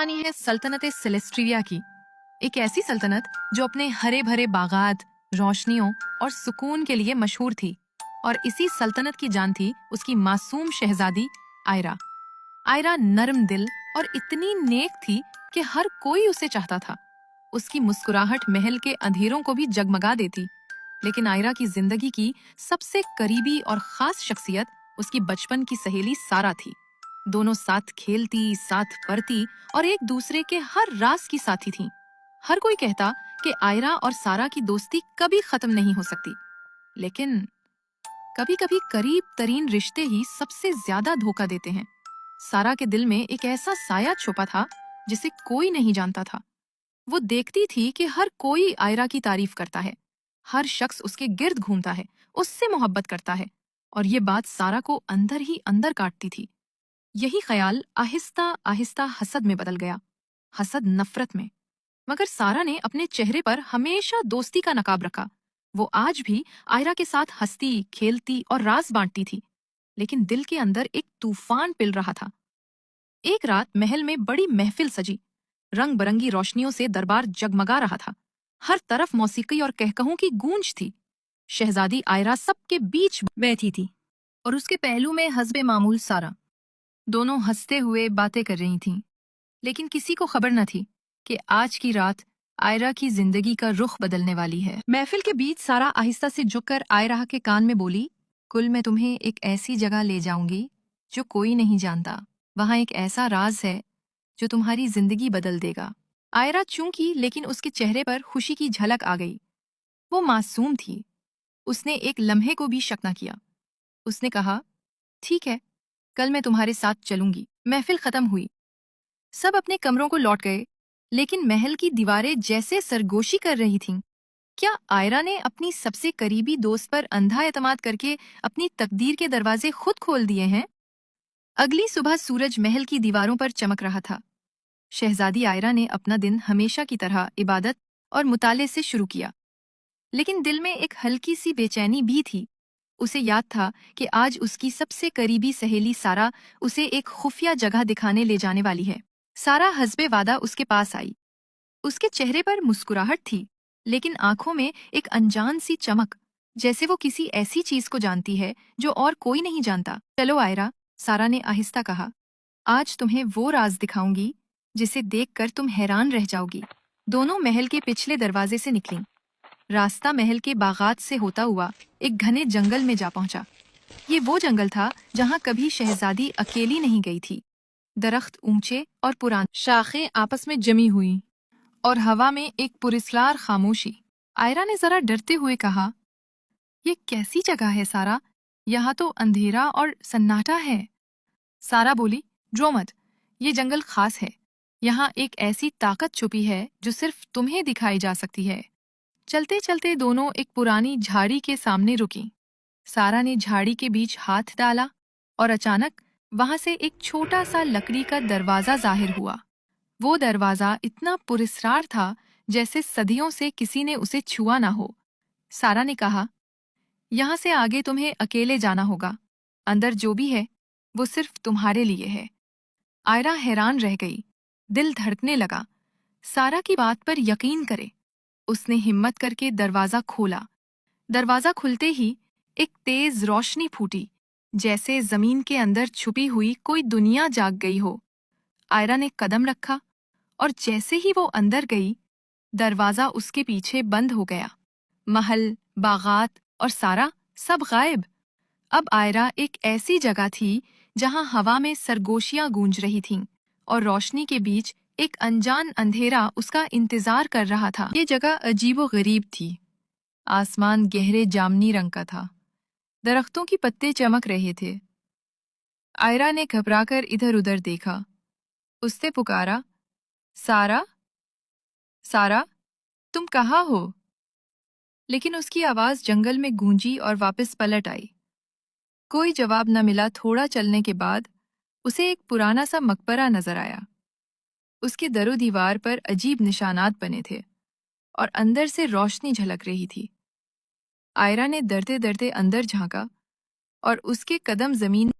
कहानी है सल्तनत सेलेस्ट्रिया की। एक ऐसी सल्तनत जो अपने हरे भरे बागात, रोशनियों और सुकून के लिए मशहूर थी। और इसी सल्तनत की जान थी उसकी मासूम शहजादी आयरा। आयरा नरम दिल और इतनी नेक थी कि हर कोई उसे चाहता था। उसकी मुस्कुराहट महल के अंधेरों को भी जगमगा देती। लेकिन आयरा की जिंदगी की सबसे करीबी और खास शख्सियत उसकी बचपन की सहेली सारा थी। दोनों साथ खेलती, साथ पढ़ती और एक दूसरे के हर राज की साथी थीं। हर कोई कहता कि आयरा और सारा की दोस्ती कभी खत्म नहीं हो सकती। लेकिन कभी कभी करीब तरीन रिश्ते ही सबसे ज्यादा धोखा देते हैं। सारा के दिल में एक ऐसा साया छुपा था जिसे कोई नहीं जानता था। वो देखती थी कि हर कोई आयरा की तारीफ करता है, हर शख्स उसके गिर्द घूमता है, उससे मोहब्बत करता है, और ये बात सारा को अंदर ही अंदर काटती थी। यही ख्याल आहिस्ता आहिस्ता हसद में बदल गया, हसद नफरत में। मगर सारा ने अपने चेहरे पर हमेशा दोस्ती का नकाब रखा। वो आज भी आयरा के साथ हंसती, खेलती और राज बांटती थी। लेकिन दिल के अंदर एक तूफान पिल रहा था। एक रात महल में बड़ी महफिल सजी। रंग बरंगी रोशनियों से दरबार जगमगा रहा था। हर तरफ मौसीकी और कहकहों की गूंज थी। शहजादी आयरा सबके बीच बैठी थी और उसके पहलू में हस्बे मामूल सारा। दोनों हंसते हुए बातें कर रही थीं। लेकिन किसी को खबर न थी कि आज की रात आयरा की जिंदगी का रुख बदलने वाली है। महफिल के बीच सारा आहिस्ता से झुककर आयरा के कान में बोली, कुल मैं तुम्हें एक ऐसी जगह ले जाऊंगी जो कोई नहीं जानता। वहां एक ऐसा राज है जो तुम्हारी जिंदगी बदल देगा। आयरा चूंकि, लेकिन उसके चेहरे पर खुशी की झलक आ गई। वो मासूम थी। उसने एक लम्हे को भी शक न किया। उसने कहा, ठीक है, कल मैं तुम्हारे साथ चलूंगी। महफिल खत्म हुई। सब अपने कमरों को लौट गए। लेकिन महल की दीवारें जैसे सरगोशी कर रही थीं। क्या आयरा ने अपनी सबसे करीबी दोस्त पर अंधा एतमाद करके अपनी तकदीर के दरवाजे खुद खोल दिए हैं? अगली सुबह सूरज महल की दीवारों पर चमक रहा था। शहजादी आयरा ने अपना दिन हमेशा की तरह इबादत और मुताले से शुरू किया। लेकिन दिल में एक हल्की सी बेचैनी भी थी। उसे याद था कि आज उसकी सबसे करीबी सहेली सारा उसे एक खुफिया जगह दिखाने ले जाने वाली है। सारा हस्बे वादा उसके पास आई। उसके चेहरे पर मुस्कुराहट थी, लेकिन आंखों में एक अनजान सी चमक, जैसे वो किसी ऐसी चीज को जानती है जो और कोई नहीं जानता। चलो आयरा, सारा ने आहिस्ता कहा, आज तुम्हें वो राज दिखाऊंगी जिसे देखकर तुम हैरान रह जाओगी। दोनों महल के पिछले दरवाजे से निकलीं। रास्ता महल के बागात से होता हुआ एक घने जंगल में जा पहुंचा। ये वो जंगल था जहां कभी शहजादी अकेली नहीं गई थी। दरख्त ऊंचे और पुराने, शाखें आपस में जमी हुई और हवा में एक पुरस्कार खामोशी। आयरा ने जरा डरते हुए कहा, ये कैसी जगह है सारा? यहाँ तो अंधेरा और सन्नाटा है। सारा बोली, ड्रो मत, ये जंगल खास है। यहाँ एक ऐसी ताकत छुपी है जो सिर्फ तुम्हें दिखाई जा सकती है। चलते चलते दोनों एक पुरानी झाड़ी के सामने रुकी। सारा ने झाड़ी के बीच हाथ डाला और अचानक वहां से एक छोटा सा लकड़ी का दरवाजा जाहिर हुआ। वो दरवाजा इतना पुरस्कार था जैसे सदियों से किसी ने उसे छुआ ना हो। सारा ने कहा, यहाँ से आगे तुम्हें अकेले जाना होगा। अंदर जो भी है वो सिर्फ तुम्हारे लिए है। आयरा हैरान रह गई। दिल धड़कने लगा। सारा की बात पर यकीन करे। उसने हिम्मत करके दरवाजा खोला। दरवाजा खुलते ही एक तेज रोशनी फूटी, जैसे जमीन के अंदर छुपी हुई कोई दुनिया जाग गई हो। आयरा ने कदम रखा और जैसे ही वो अंदर गई, दरवाजा उसके पीछे बंद हो गया। महल, बागात और सारा सब गायब। अब आयरा एक ऐसी जगह थी जहां हवा में सरगोशियां गूंज रही थीं और रोशनी के बीच एक अनजान अंधेरा उसका इंतजार कर रहा था। ये जगह अजीबो गरीब थी। आसमान गहरे जामनी रंग का था। दरख्तों की पत्ते चमक रहे थे। आयरा ने घबराकर इधर उधर देखा। उसने पुकारा, सारा, सारा, तुम कहाँ हो? लेकिन उसकी आवाज जंगल में गूंजी और वापस पलट आई। कोई जवाब न मिला। थोड़ा चलने के बाद उसे एक पुराना सा मकबरा नजर आया। उसके दरो दीवार पर अजीब निशानात बने थे और अंदर से रोशनी झलक रही थी। आयरा ने डरते डरते अंदर झांका और उसके कदम जमीन